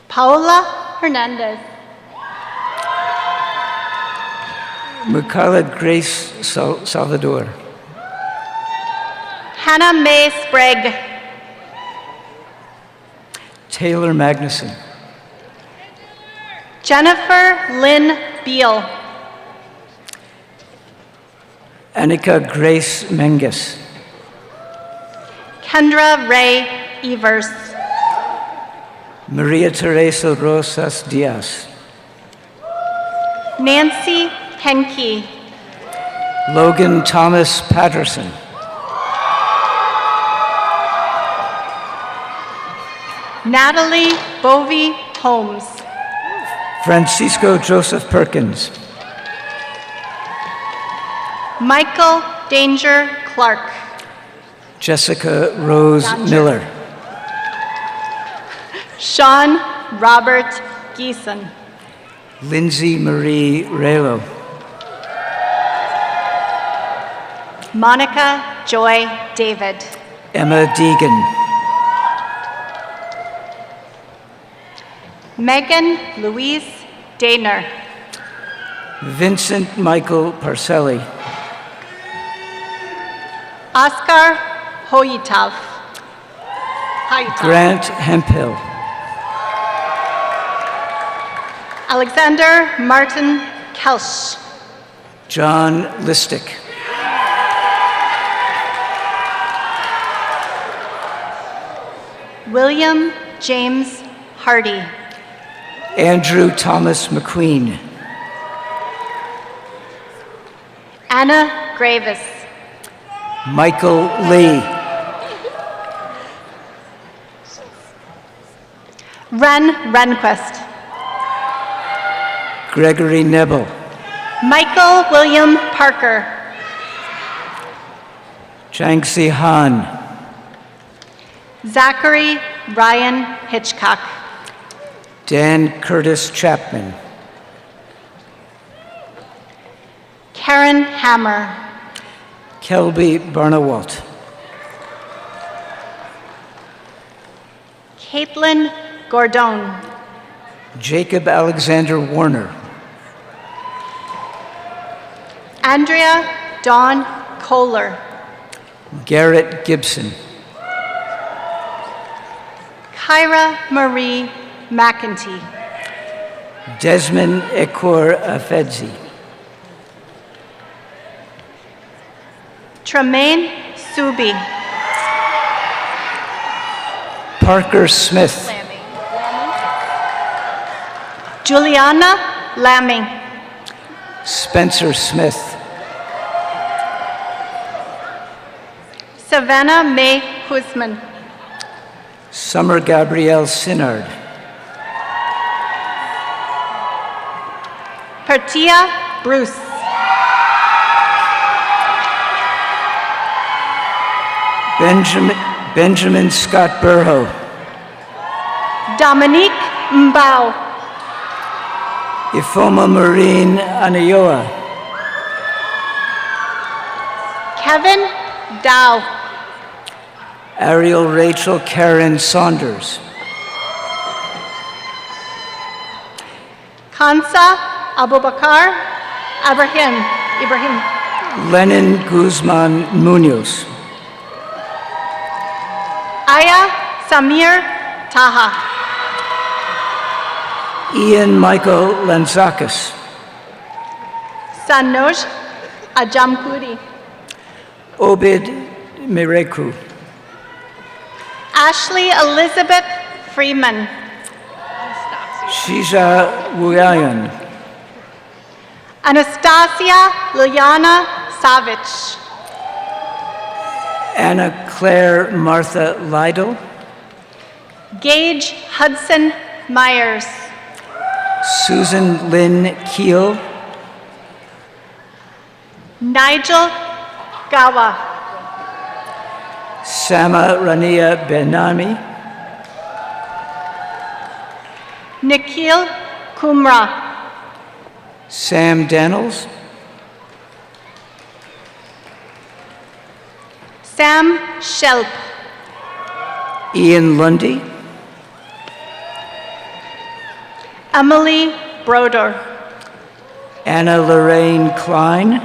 [SPEAKER 19] Paola Hernandez.
[SPEAKER 20] Michaela Grace Salvador.
[SPEAKER 19] Hannah Mae Sprague.
[SPEAKER 20] Taylor Magnuson.
[SPEAKER 19] Jennifer Lynn Beal.
[SPEAKER 20] Annika Grace Menges.
[SPEAKER 19] Kendra Ray Evers.
[SPEAKER 20] Maria Teresa Rosas Diaz.
[SPEAKER 19] Nancy Henke.
[SPEAKER 20] Logan Thomas Patterson.
[SPEAKER 19] Natalie Bovey Holmes.
[SPEAKER 20] Francisco Joseph Perkins.
[SPEAKER 19] Michael Danger Clark.
[SPEAKER 20] Jessica Rose Miller.
[SPEAKER 19] Sean Robert Geeson.
[SPEAKER 20] Lindsay Marie Relo.
[SPEAKER 19] Monica Joy David.
[SPEAKER 20] Emma Deegan.
[SPEAKER 19] Megan Louise Daner.
[SPEAKER 20] Vincent Michael Parcelli.
[SPEAKER 19] Oscar Hoyitav.
[SPEAKER 20] Grant Hemphill.
[SPEAKER 19] Alexander Martin Kelsch.
[SPEAKER 20] John Listick.
[SPEAKER 19] William James Hardy.
[SPEAKER 20] Andrew Thomas McQueen.
[SPEAKER 19] Anna Gravis.
[SPEAKER 20] Michael Lee.
[SPEAKER 19] Ren Renquist.
[SPEAKER 20] Gregory Nebel.
[SPEAKER 19] Michael William Parker.
[SPEAKER 20] Changsi Han.
[SPEAKER 19] Zachary Ryan Hitchcock.
[SPEAKER 20] Dan Curtis Chapman.
[SPEAKER 19] Karen Hammer.
[SPEAKER 20] Kelby Barnawalt.
[SPEAKER 19] Caitlin Gordon.
[SPEAKER 20] Jacob Alexander Warner.
[SPEAKER 19] Andrea Dawn Kohler.
[SPEAKER 20] Garrett Gibson.
[SPEAKER 19] Kyra Marie McEntee.
[SPEAKER 20] Desmond Ekor Afedzi.
[SPEAKER 19] Tremaine Subi.
[SPEAKER 20] Parker Smith.
[SPEAKER 19] Juliana Lamming.
[SPEAKER 20] Spencer Smith.
[SPEAKER 19] Savannah May Husman.
[SPEAKER 20] Summer Gabrielle Sinnard.
[SPEAKER 19] Pertia Bruce.
[SPEAKER 20] Benjamin Scott Burho.
[SPEAKER 19] Dominique Mbao.
[SPEAKER 20] Ifoma Marine Anayoa.
[SPEAKER 19] Kevin Dow.
[SPEAKER 20] Ariel Rachel Karen Saunders.
[SPEAKER 19] Kansa Abubakar Ibrahim.
[SPEAKER 20] Lenin Guzman Munoz.
[SPEAKER 19] Aya Samir Taha.
[SPEAKER 20] Ian Michael Lanzakis.
[SPEAKER 19] Sanoj Ajamkuri.
[SPEAKER 20] Obid Mireku.
[SPEAKER 19] Ashley Elizabeth Freeman.
[SPEAKER 20] Shija Wuyayan.
[SPEAKER 19] Anastasia Liliana Savich.
[SPEAKER 20] Anna Claire Martha Lytle.
[SPEAKER 19] Gage Hudson Myers.
[SPEAKER 20] Susan Lynn Keel.
[SPEAKER 19] Nigel Gawa.
[SPEAKER 20] Sama Rania Benami.
[SPEAKER 19] Nikhil Kumra.
[SPEAKER 20] Sam Daniels.
[SPEAKER 19] Sam Shelp.
[SPEAKER 20] Ian Lundy.
[SPEAKER 19] Emily Broder.
[SPEAKER 20] Anna Lorraine Klein.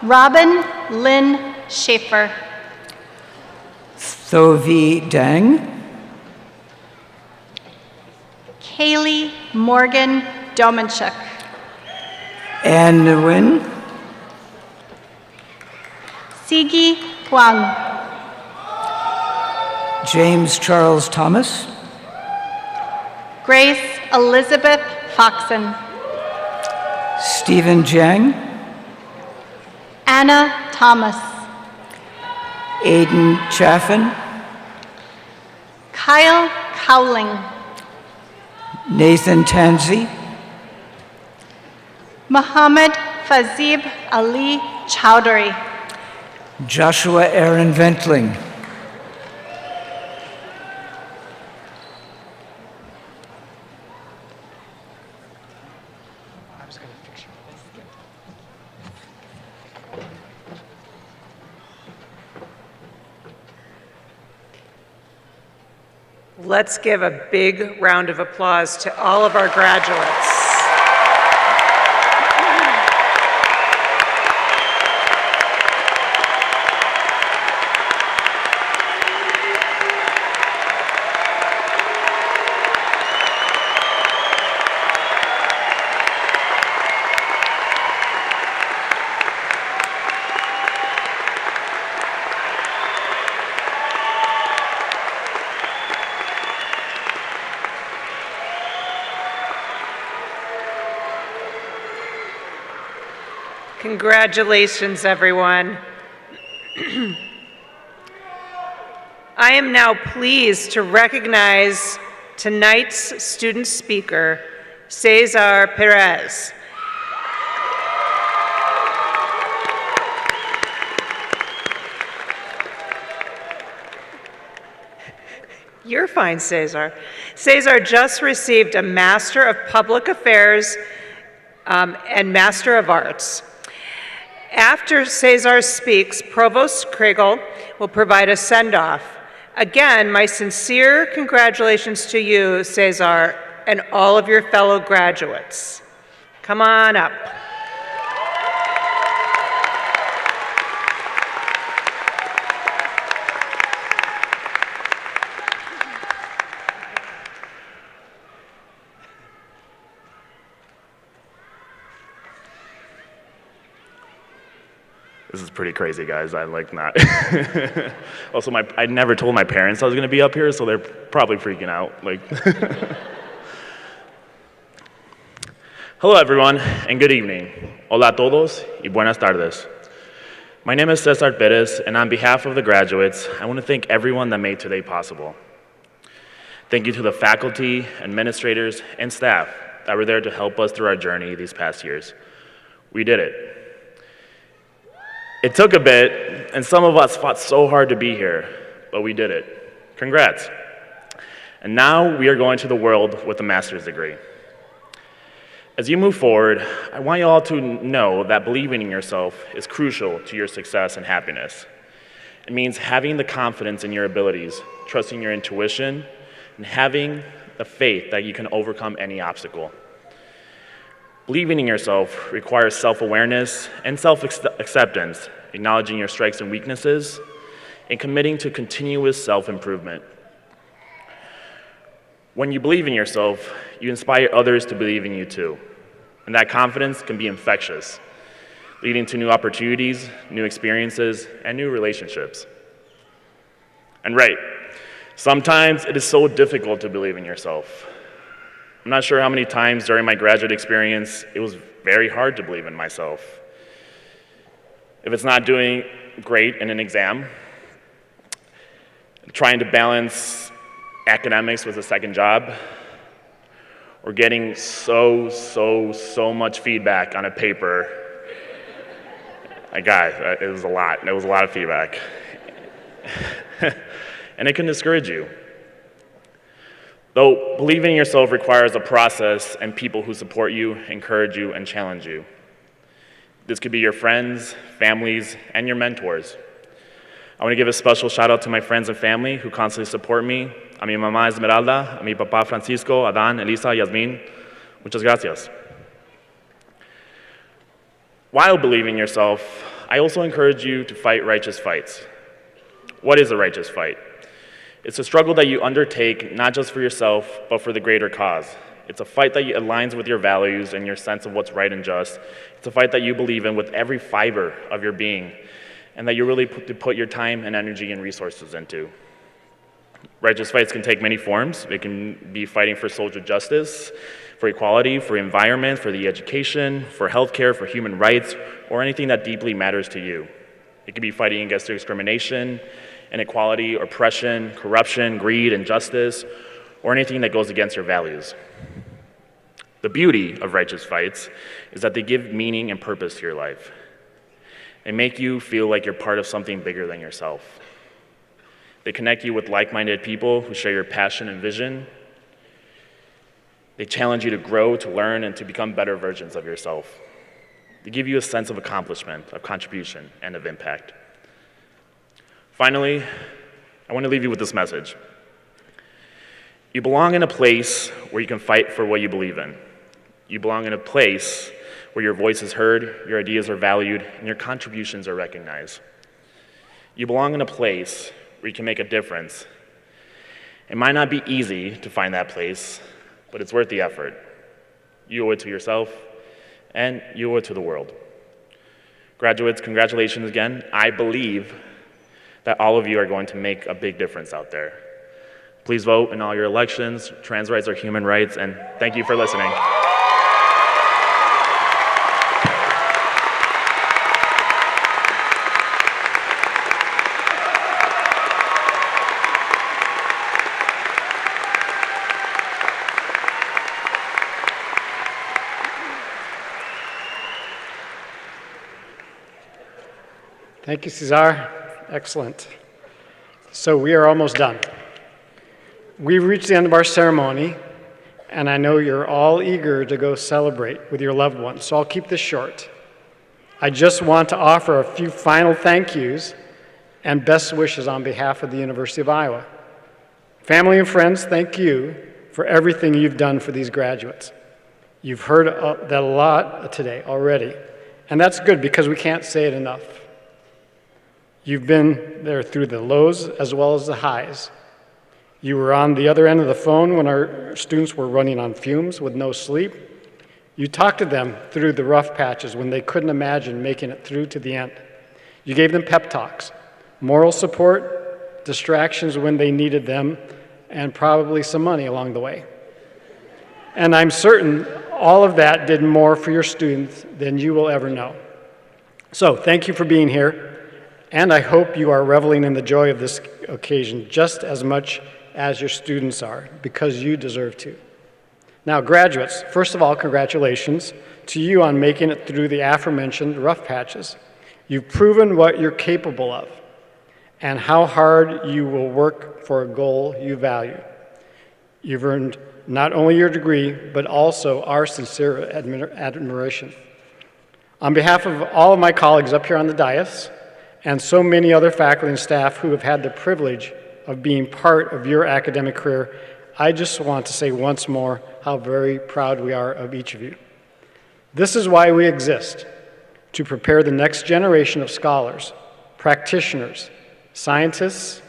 [SPEAKER 19] Robin Lynn Schaefer.
[SPEAKER 20] Thovi Dang.
[SPEAKER 19] Kaylee Morgan Domanchuk.
[SPEAKER 20] Anne Nguyen.
[SPEAKER 19] Sigi Huang.
[SPEAKER 20] James Charles Thomas.
[SPEAKER 19] Grace Elizabeth Foxon.
[SPEAKER 20] Stephen Jiang.
[SPEAKER 19] Anna Thomas.
[SPEAKER 20] Aiden Chaffin.
[SPEAKER 19] Kyle Cowling.
[SPEAKER 20] Nathan Tanzi.
[SPEAKER 19] Muhammad Fazib Ali Chowdhury.
[SPEAKER 20] Joshua Aaron Ventling.
[SPEAKER 2] Let's give a big round of applause to all of our graduates. Congratulations, everyone. I am now pleased to recognize tonight's student speaker, Cesar Perez. You're fine, Cesar. Cesar just received a Master of Public Affairs and Master of Arts. After Cesar speaks, Provost Kriegel will provide a send-off. Again, my sincere congratulations to you, Cesar, and all of your fellow graduates. Come on up.
[SPEAKER 21] This is pretty crazy, guys. I like not. Also, I never told my parents I was going to be up here, so they're probably freaking out. Like, hello, everyone, and good evening. Hola a todos y buenas tardes. My name is Cesar Perez, and on behalf of the graduates, I want to thank everyone that made today possible. Thank you to the faculty, administrators, and staff that were there to help us through our journey these past years. We did it. It took a bit, and some of us fought so hard to be here, but we did it. Congrats. And now we are going to the world with a master's degree. As you move forward, I want you all to know that believing in yourself is crucial to your success and happiness. It means having the confidence in your abilities, trusting your intuition, and having the faith that you can overcome any obstacle. Believing in yourself requires self-awareness and self-acceptance, acknowledging your strengths and weaknesses, and committing to continuous self-improvement. When you believe in yourself, you inspire others to believe in you too. And that confidence can be infectious, leading to new opportunities, new experiences, and new relationships. And right, sometimes it is so difficult to believe in yourself. I'm not sure how many times during my graduate experience it was very hard to believe in myself. If it's not doing great in an exam, trying to balance academics with a second job, or getting so much feedback on a paper. It was a lot. It was a lot of feedback. And it can discourage you. Though believing in yourself requires a process and people who support you, encourage you, and challenge you. This could be your friends, families, and your mentors. I want to give a special shout out to my friends and family who constantly support me. A mi mamá Esmeralda, a mi papá Francisco, Adán, Elisa, Yasmin. Muchas gracias. While believing in yourself, I also encourage you to fight righteous fights. What is a righteous fight? It's a struggle that you undertake not just for yourself, but for the greater cause. It's a fight that aligns with your values and your sense of what's right and just. It's a fight that you believe in with every fiber of your being, and that you really put your time and energy and resources into. Righteous fights can take many forms. It can be fighting for social justice, for equality, for environment, for the education, for healthcare, for human rights, or anything that deeply matters to you. It could be fighting against discrimination, inequality, oppression, corruption, greed, injustice, or anything that goes against your values. The beauty of righteous fights is that they give meaning and purpose to your life. They make you feel like you're part of something bigger than yourself. They connect you with like-minded people who share your passion and vision. They challenge you to grow, to learn, and to become better versions of yourself. They give you a sense of accomplishment, of contribution, and of impact. Finally, I want to leave you with this message. You belong in a place where you can fight for what you believe in. You belong in a place where your voice is heard, your ideas are valued, and your contributions are recognized. You belong in a place where you can make a difference. It might not be easy to find that place, but it's worth the effort. You owe it to yourself, and you owe it to the world. Graduates, congratulations again. I believe that all of you are going to make a big difference out there. Please vote in all your elections. Trans rights are human rights, and thank you for listening.
[SPEAKER 18] Thank you, Cesar. Excellent. So we are almost done. We've reached the end of our ceremony, and I know you're all eager to go celebrate with your loved ones, so I'll keep this short. I just want to offer a few final thank yous and best wishes on behalf of the University of Iowa. Family and friends, thank you for everything you've done for these graduates. You've heard that a lot today already, and that's good because we can't say it enough. You've been there through the lows as well as the highs. You were on the other end of the phone when our students were running on fumes with no sleep. You talked to them through the rough patches when they couldn't imagine making it through to the end. You gave them pep talks, moral support, distractions when they needed them, and probably some money along the way. And I'm certain all of that did more for your students than you will ever know. So thank you for being here. And I hope you are reveling in the joy of this occasion just as much as your students are, because you deserve to. Now, graduates, first of all, congratulations to you on making it through the aforementioned rough patches. You've proven what you're capable of and how hard you will work for a goal you value. You've earned not only your degree, but also our sincere admiration. On behalf of all of my colleagues up here on the dais, and so many other faculty and staff who have had the privilege of being part of your academic career, I just want to say once more how very proud we are of each of you. This is why we exist, to prepare the next generation of scholars, practitioners, scientists,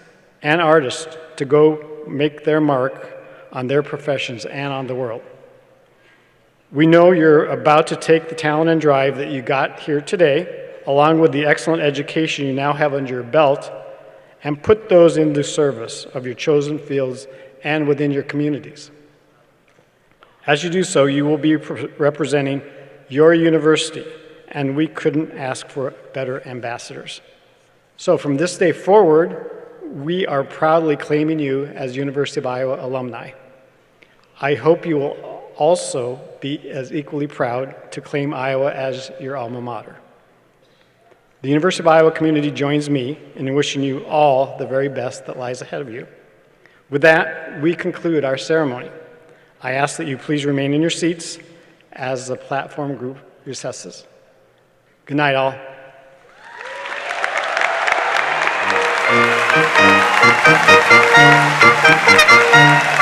[SPEAKER 18] and artists to go make their mark on their professions and on the world. We know you're about to take the talent and drive that you got here today, along with the excellent education you now have under your belt, and put those into service of your chosen fields and within your communities. As you do so, you will be representing your university, and we couldn't ask for better ambassadors. So from this day forward, we are proudly claiming you as University of Iowa alumni. I hope you will also be as equally proud to claim Iowa as your alma mater. The University of Iowa community joins me in wishing you all the very best that lies ahead of you. With that, we conclude our ceremony. I ask that you please remain in your seats as the platform group recesses. Good night, all.
[SPEAKER 1] Thank you.